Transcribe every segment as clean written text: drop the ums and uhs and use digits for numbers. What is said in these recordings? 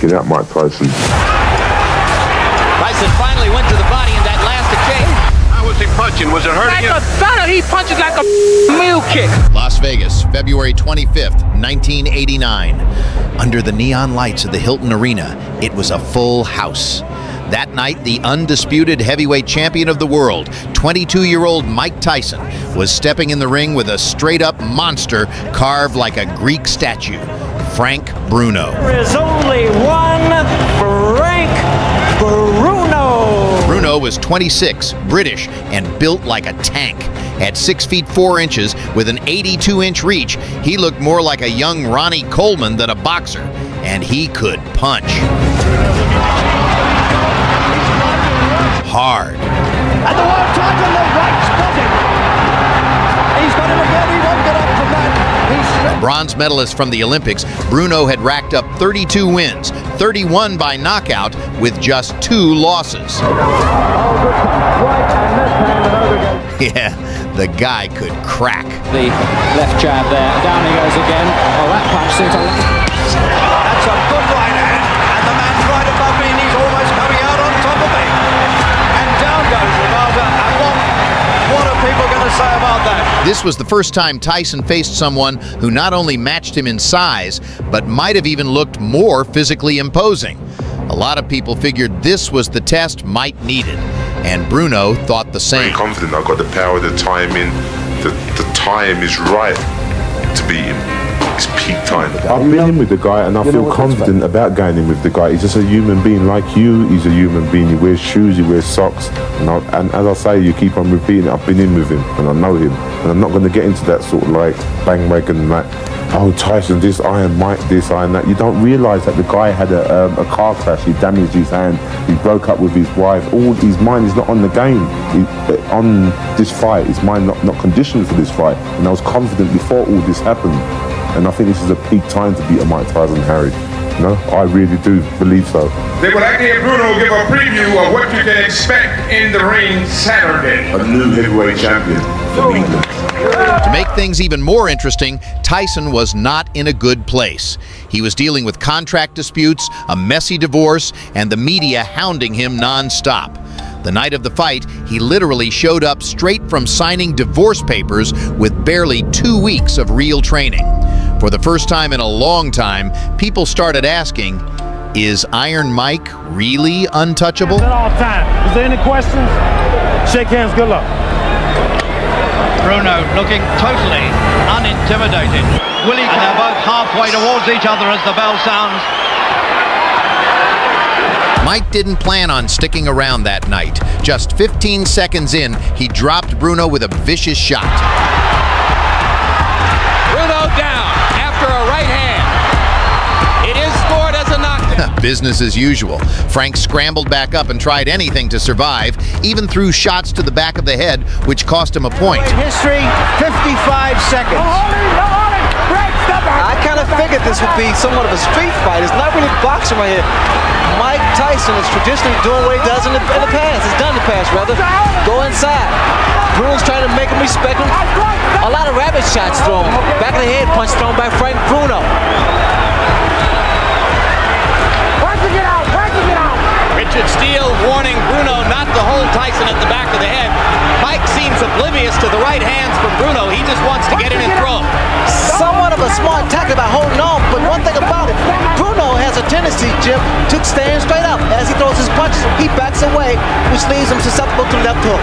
Get out, Mike Tyson. Tyson finally went to the body in that last exchange. How was he punching? Was it hurting him? He punches like a mule kick. Las Vegas, February 25th, 1989. Under the neon lights of the Hilton Arena, it was a full house. That night, the undisputed heavyweight champion of the world, 22-year-old Mike Tyson, was stepping in the ring with a straight-up monster carved like a Greek statue, Frank Bruno. There is only one Frank Bruno. Bruno was 26, British, and built like a tank. At 6 feet 4 inches with an 82-inch reach, he looked more like a young Ronnie Coleman than a boxer, and he could punch. Hard. And the world title, the right spotted. He's got it again, he won't get up from that. A bronze medalist from the Olympics, Bruno had racked up 32 wins, 31 by knockout, with just 2 losses. Yeah, the guy could crack. The left jab there, down he goes again. Oh, that punch seems to... That's a good right hand, and the man right above me, and he's almost coming out on top of me. And down goes Rivaldo, and what are people going to say about that? This was the first time Tyson faced someone who not only matched him in size, but might have even looked more physically imposing. A lot of people figured this was the test Mike needed, and Bruno thought the same. Very confident. I've got the power, the timing. The time is right to beat him. It's peak time. I've been in with the guy, and I feel confident about going in with the guy. He's just a human being like you. He's a human being. He wears shoes, he wears socks, and as I say, you keep on repeating it. I've been in with him, and I know him, and I'm not going to get into that sort of like bandwagon like, oh, Tyson this, Iron Mike this, Iron that. You don't realise that the guy had a car crash. He damaged his hand. He broke up with his wife. All his mind is not on the game. On this fight, his mind not conditioned for this fight. And I was confident before all this happened. And I think this is a peak time to beat a Mike Tyson, Harry. You know, I really do believe so. They would like to hear Bruno give a preview of what you can expect in the ring Saturday. A new heavyweight champion from England. To make things even more interesting, Tyson was not in a good place. He was dealing with contract disputes, a messy divorce, and the media hounding him non-stop. The night of the fight, he literally showed up straight from signing divorce papers with barely 2 weeks of real training. For the first time in a long time, people started asking, is Iron Mike really untouchable? At all time. Is there any questions? Shake hands, good luck. Bruno looking totally unintimidated. And they're both halfway towards each other as the bell sounds. Mike didn't plan on sticking around that night. Just 15 seconds in, he dropped Bruno with a vicious shot. Bruno down after a right hand. It is scored as a knockdown. Business as usual. Frank scrambled back up and tried anything to survive, even threw shots to the back of the head, which cost him a point. History, 55 seconds. I kind of figured this would be somewhat of a street fight. It's not really boxing right here. Mike Tyson is traditionally doing what he does in the past. He's done in the past, rather. Go inside. Bruno's trying to make him respect him. A lot of rabbit shots thrown. Back of the head punch thrown by Frank Bruno. Richard Steele warning Bruno not to hold Tyson at the back of the head. Mike seems oblivious to the right hands from Bruno. He just wants to get in and throw. Somewhat of a smart tactic about holding on, but one thing about it, Bruno has a tendency, Jim, to stand straight up. As he throws his punches, he backs away, which leaves him susceptible to left hook.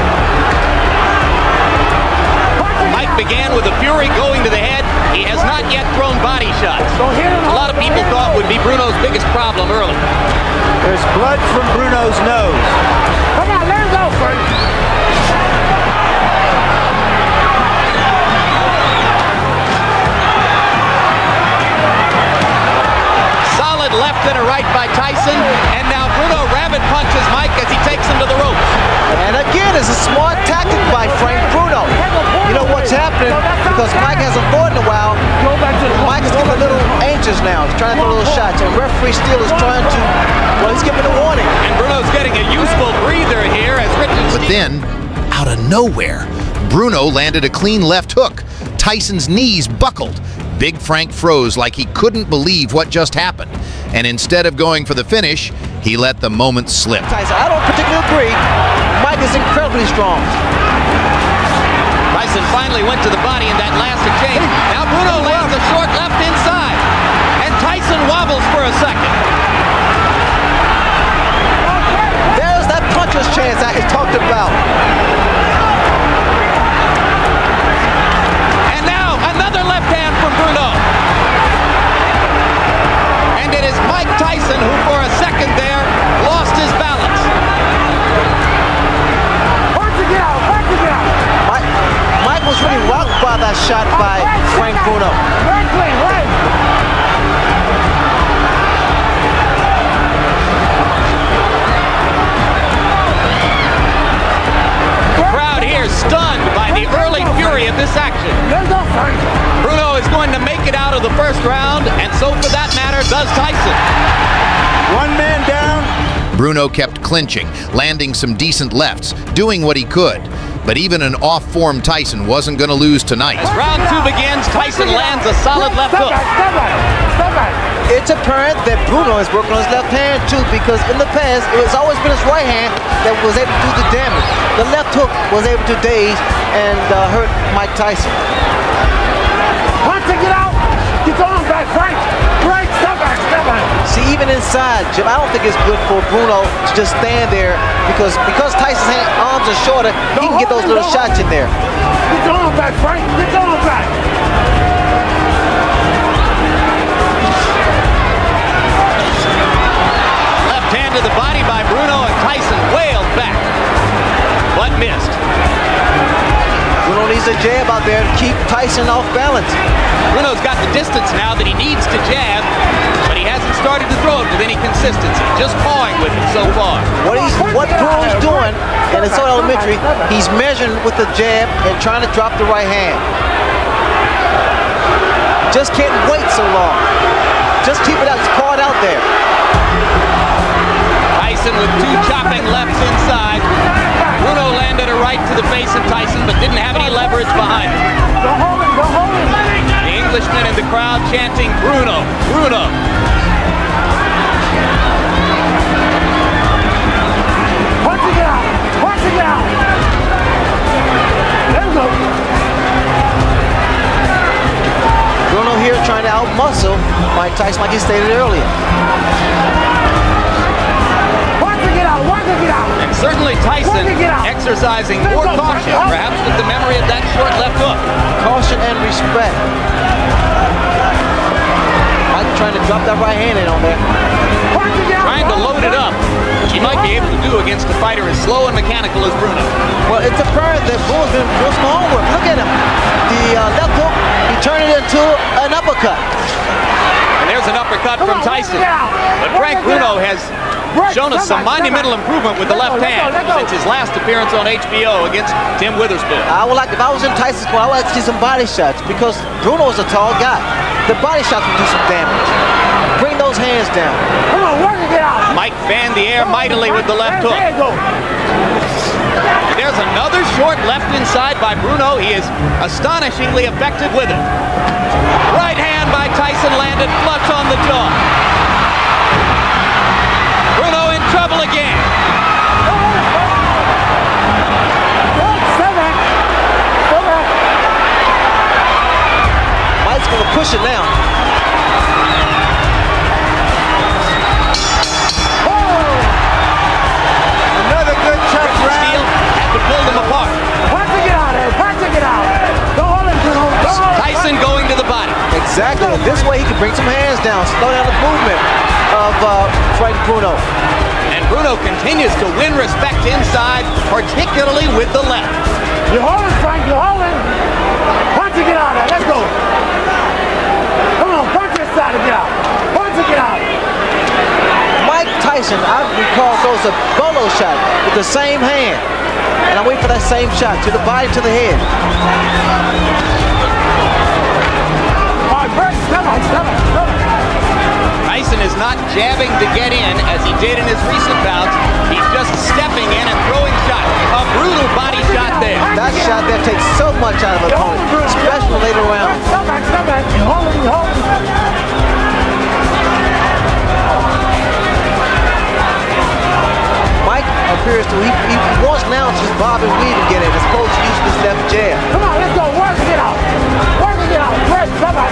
Mike began with a fury going to the head. He has not yet thrown body shots. A lot of people thought would be Bruno's biggest problem early. There's blood from Bruno's nose. Come on, let him go, Frank. Solid left and a right by Tyson, and now Bruno rabbit punches Mike as he takes him to the ropes. And again, it's a smart tactic by Frank Bruno. You know what's happening? Because Mike hasn't fought in a while, Mike is getting a little anxious now. He's trying to throw little shots, and referee Steele is trying to, well, he's giving a warning. And Bruno's getting a useful breather here as Richard But then, out of nowhere, Bruno landed a clean left hook. Tyson's knees buckled. Big Frank froze like he couldn't believe what just happened. And instead of going for the finish, he let the moment slip. Tyson, I don't particularly agree. Mike is incredibly strong. Tyson finally went to the body in that last exchange. Now Bruno lands a short left inside. And Tyson wobbles for a second. There's that puncher's chance I talked about. And now another left hand from Bruno. And it is Mike Tyson who for a second there lost his balance. Mike was really rocked by that shot by Frank Bruno. The crowd here stunned by the early fury of this action. Bruno is going to make it out of the first round, and so for that matter does Tyson. One man down. Bruno kept clinching, landing some decent lefts, doing what he could. But even an off-form Tyson wasn't going to lose tonight. As round two begins, Tyson lands a solid left hook. It's apparent that Bruno is working on his left hand too, because in the past it was always been his right hand that was able to do the damage. The left hook was able to daze and hurt Mike Tyson. Get out! Get on back, Frank! Frank, step back, step back! See, even inside, Jim, I don't think it's good for Bruno to just stand there because Tyson's arms are shorter, he can get those little shots in there. Get on back, Frank! Get on back! Left hand to the body by Bruno, and Tyson wailed back, but missed. Bruno needs a jab out there to keep Tyson off balance. Bruno's got the distance now that he needs to jab, but he hasn't started to throw it with any consistency, just pawing with it so far. What Bruno's doing, and it's so elementary, he's measuring with the jab and trying to drop the right hand. Just can't wait so long. Just keep it out, it's caught out there. Tyson with two chopping lefts inside. Bruno landed a right to the face of Tyson, but didn't have any leverage behind him. Go home, go home! The Englishman in the crowd chanting, Bruno, Bruno. Punch it out! Punch it out! There we go! Bruno here trying to outmuscle Mike Tyson like he stated earlier. And certainly Tyson exercising more caution, perhaps with the memory of that short left hook. Caution and respect. Mike trying to drop that right hand in on there. Trying to load it up, which he might be able to do against a fighter as slow and mechanical as Bruno. Well, it's apparent that Bruno's been doing some homework. Look at him. The left hook, he turned it into an uppercut. And there's an uppercut from Tyson. But Frank Bruno has shown us some monumental improvement with the left hand since his last appearance on HBO against Tim Witherspoon. I would like, if I was in Tyson's corner, I would like to see some body shots because Bruno is a tall guy. The body shots will do some damage. Bring those hands down. Come on, work it out! Mike fanned the air mightily with the left hook. There you go! There's another short left inside by Bruno. He is astonishingly effective with it. Right hand by Tyson landed flush on the jaw. Bruno in trouble again. Mike's going to push it now. Another good check round. Steele had to pull them apart. Punch it out! Punch it out! Don't hold him, Bruno! Don't hold him! Tyson going to the body. Exactly. This way he can bring some hands down, slow down the movement of Frank Bruno. And Bruno continues to win respect inside, particularly with the left. You hold him, Frank, you hold him! Punch it out! Let's go! Come on, punch this side to get out! Punch it out! Mike Tyson, I recall, throws a bolo shot with the same hand. And I wait for that same shot to the body, to the head. All right, break, step on. Tyson is not jabbing to get in as he did in his recent bouts. He's just stepping in and throwing shots. A brutal body shot there. That shot there takes so much out of an opponent, especially later rounds. Stop back. You hold it. Mike appears to, he wants now to just bob and weave and get in, as opposed to using his left jab. Come on, let's go. Work it out. Press. Stop back.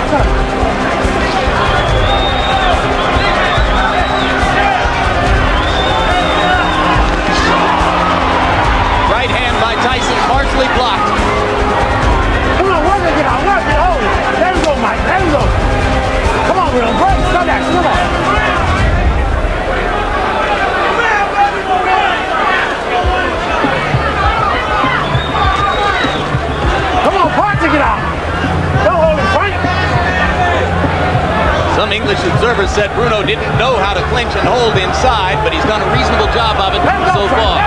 Right hand by Tyson, partially blocked. Come on, work it out. Hold it. There we go, Mike. There we go. Come on, Bruno. Break. Stop back. Come on. Come on, punch it out. Don't hold it, Frank. Some English observers said Bruno didn't know how to clinch and hold inside, but he's done a reasonable job of it so far.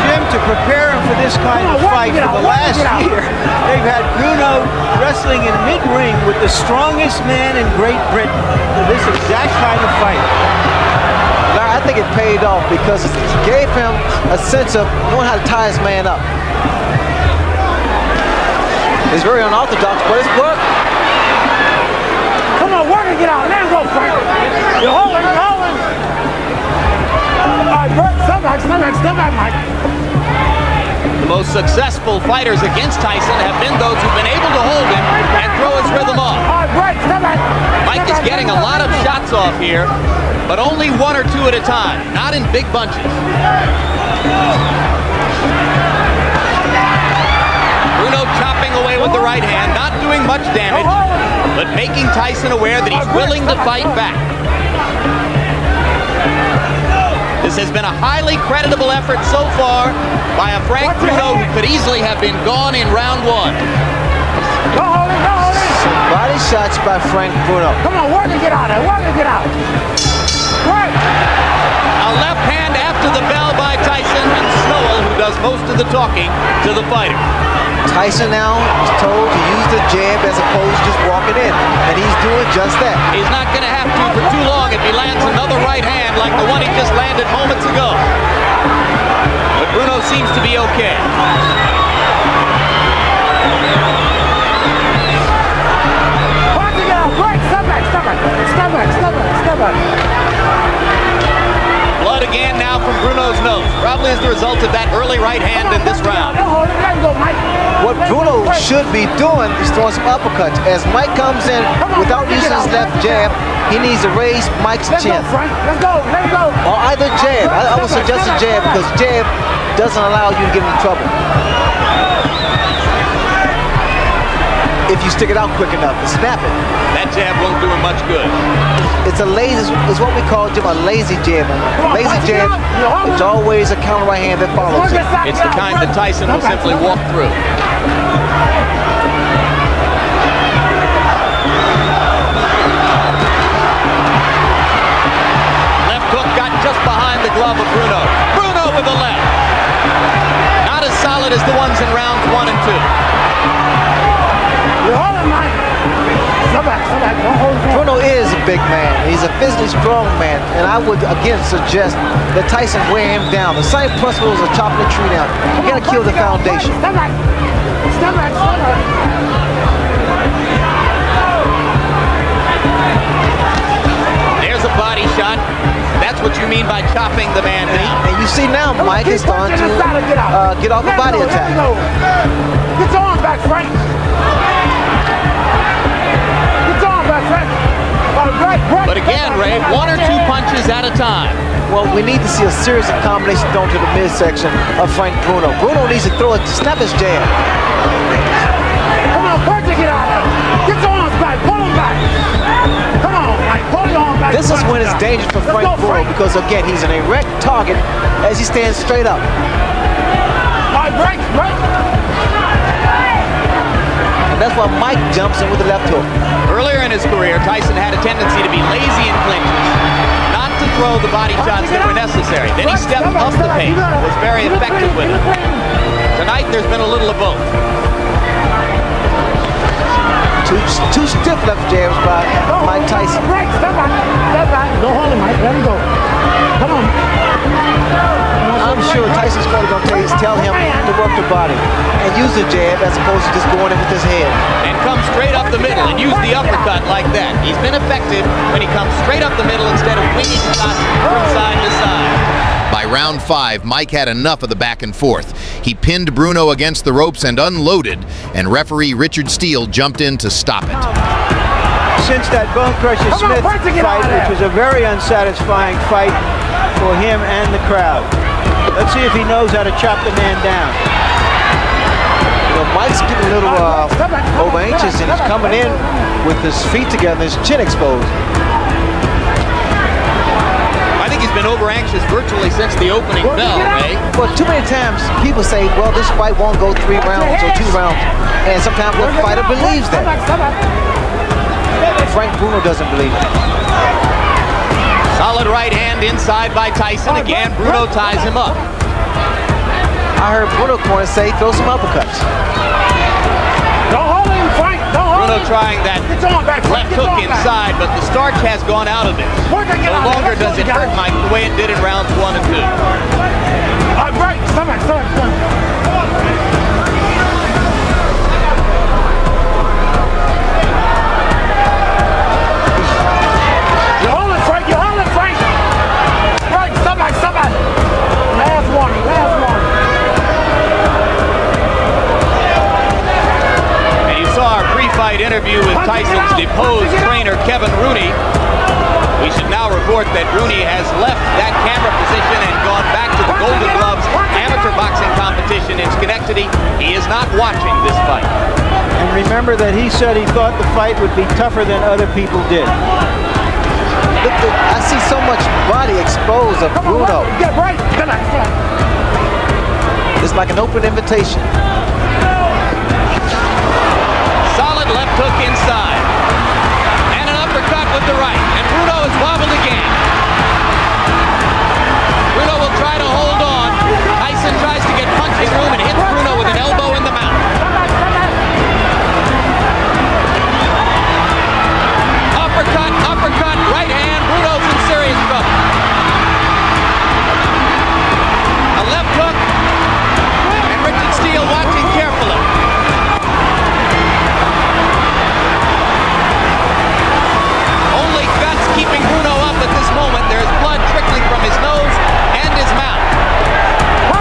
Jim, to prepare him for this kind of fight for the last year, they've had Bruno wrestling in mid-ring with the strongest man in Great Britain for this exact kind of fight. Larry, I think it paid off because it gave him a sense of knowing how to tie his man up. It's very unorthodox, but it's work. Come on, work it out. There we go, Frank. You're holding. All right, break. Step back, Mike. The most successful fighters against Tyson have been those who've been able to hold him and throw his rhythm off. All right, break. Step back. Mike is getting a lot of shots off here, but only one or two at a time, not in big bunches. Bruno chopping away with the right hand, not doing much damage, but making Tyson aware that he's willing to fight back. This has been a highly creditable effort so far by a Frank Bruno who could easily have been gone in round one. Don't hold it. Some body shots by Frank Bruno. Come on, work it out. Work. A left hand after the bell by Tyson, and Snowell, who does most of the talking, to the fighter. Tyson now is told to use the jab as opposed to just walking in, and he's doing just that. He's not going to have to for too long if he lands another right hand like the one he just landed moments ago. But Bruno seems to be okay. Watch it out. Break. Step back. Blood again now from Bruno's nose, probably as the result of that early right hand in this round. Don't hold it. Let go, Mike. What Bruno should be doing is throwing some uppercuts. As Mike comes in without using his left jab, he needs to raise Mike's chin. Let's go, Frank. Let's go. Or either jab. I would suggest a jab because jab doesn't allow you to get into trouble. If you stick it out quick enough and snap it. That jab won't do him much good. It's what we call, Jim, a lazy jab. Lazy jab, it's always a counter right hand that follows it. It's the kind that Tyson will simply walk through. Left hook got just behind the glove of Bruno. Bruno with the left. Not as solid as the ones in rounds 1 and 2. You're holding, Mike. Step back. Don't hold it. Bruno is a big man. He's a physically strong man. And I would, again, suggest that Tyson wear him down. The same principle as a chopping a tree down. You got to kill the foundation. Step back. There's a body shot. That's what you mean by chopping the man down. And you see now Mike is starting to get off a body attack. Get your arm back, Frank. But again, Ray, 1 or 2 punches at a time. Well, we need to see a series of combinations thrown to the midsection of Frank Bruno. Bruno needs to throw it, snap his jab. Come on, punch it, get out of there. Get your arms back, pull them back. Come on, Mike, pull your arms back. This is when it's dangerous for Frank Bruno because, again, he's an erect target as he stands straight up. All right, break. And that's why Mike jumps in with the left hook. Earlier in his career, Tyson had a tendency to be lazy in clinches, not to throw the body shots that were necessary. Then he stepped up the pace, was very effective with it. Tonight, there's been a little of both. Two stiff left jabs by Mike Tyson. Right, step back. Step back. Don't hold him, Mike. Let him go. Come on. I'm sure Tyson's going to tell him to work the body and use the jab as opposed to just going in with his head. And come straight up the middle and use the uppercut like that. He's been effective when he comes straight up the middle instead of winging shots from side to side. By round 5, Mike had enough of the back and forth. He pinned Bruno against the ropes and unloaded, and referee Richard Steele jumped in to stop it. Since that Bone Crusher Smith fight, which was a very unsatisfying fight for him and the crowd. Let's see if he knows how to chop the man down. You know, Mike's getting a little over anxious, and he's coming in with his feet together and his chin exposed. I think he's been over anxious virtually since the opening bell, eh? Well, too many times people say, well, this fight won't go 3 rounds or 2 rounds, and sometimes the fighter believes that. Frank Bruno doesn't believe it. Solid right hand inside by Tyson. Again, Bruno ties him up. I heard Bruno corner say, throw some uppercuts. Don't hold him, Frank. Don't hold Bruno him. trying that left hook inside, but the starch has gone out of it. No longer does it hurt Mike the way it did in rounds 1 and 2. Right. Stop it. Stop it. Stop it. Interview with Tyson's deposed trainer Kevin Rooney. We should now report that Rooney has left that camera position and gone back to the Golden Gloves amateur boxing competition in Schenectady. He is not watching this fight. And remember that he said he thought the fight would be tougher than other people did. Look, I see so much body exposed of Bruno. Get right. It's like an open invitation. Left hook inside. And an uppercut with the right. And Bruno is wobbled again. Bruno will try to hold on. Tyson tries to get punching room and hits Bruno with an elbow in the mouth. Uppercut, right hand. Bruno's in serious trouble. A left hook. And Richard Steele watching carefully. Keeping Bruno up at this moment. There's blood trickling from his nose and his mouth.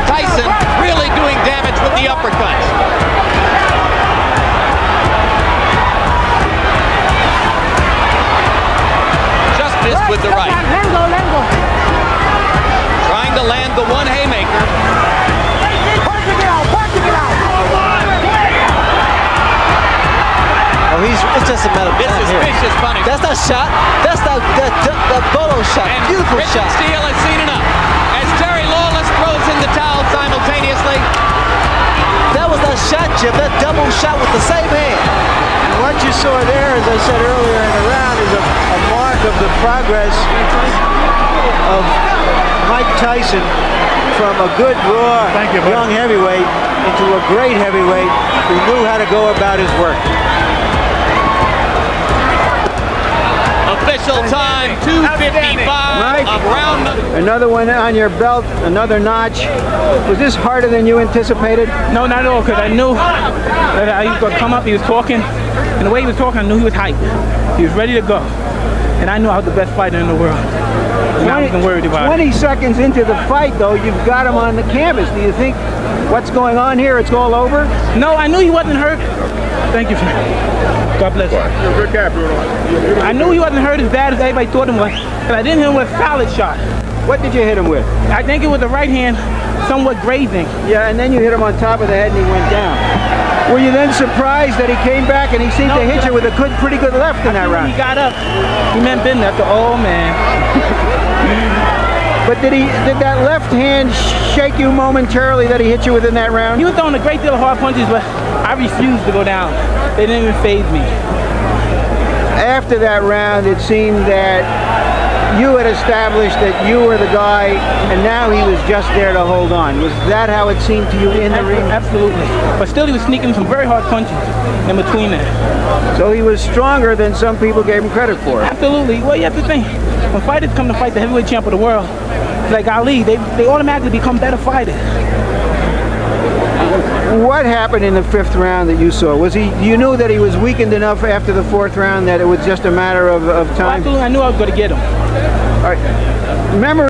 Tyson really doing damage with the uppercuts. Just missed with the right. Trying to land the one haymaker. Oh, it's just a matter of This is vicious punishment. That's not shot. That's that Bolo shot. And Beautiful Richard shot. Steele has seen enough. As Terry Lawless throws in the towel simultaneously. That was that shot, Jim. That double shot with the same hand. And what you saw there, as I said earlier in the round, is a mark of the progress of Mike Tyson from a good, raw, young heavyweight into a great heavyweight who knew how to go about his work. Official time, 2:55 of round number. Another one on your belt, another notch. Was this harder than you anticipated? No, not at all, because I knew that he was going to come up. He was talking, and the way he was talking, I knew he was hyped. He was ready to go. And I knew I was the best fighter in the world. And I wasn't worried about 20 seconds into the fight, though, you've got him on the canvas. Do you think what's going on here, it's all over? No, I knew he wasn't hurt. Thank you, friend. God bless you. You're a good guy, Bruno. I knew he wasn't hurt as bad as everybody thought he was. But I didn't hit him with a solid shot. What did you hit him with? I think it was the right hand, somewhat grazing. Yeah, and then you hit him on top of the head and he went down. Were you then surprised that he came back and he seemed to hit you with a pretty good left in that round? He got up. He meant business. Oh, man. But did that left hand shake you momentarily that he hit you within that round? He was throwing a great deal of hard punches, but I refused to go down. They didn't even faze me. After that round, it seemed that you had established that you were the guy, and now he was just there to hold on. Was that how it seemed to you in the ring? Absolutely. But still, he was sneaking some very hard punches in between that. So he was stronger than some people gave him credit for. Absolutely. Well, you have to think, when fighters come to fight the heavyweight champ of the world, like Ali, they automatically become better fighters. What happened in the 5th round that you saw? Was he? You knew that he was weakened enough after the 4th round that it was just a matter of time? Well, absolutely. I knew I was going to get him. All right. Remember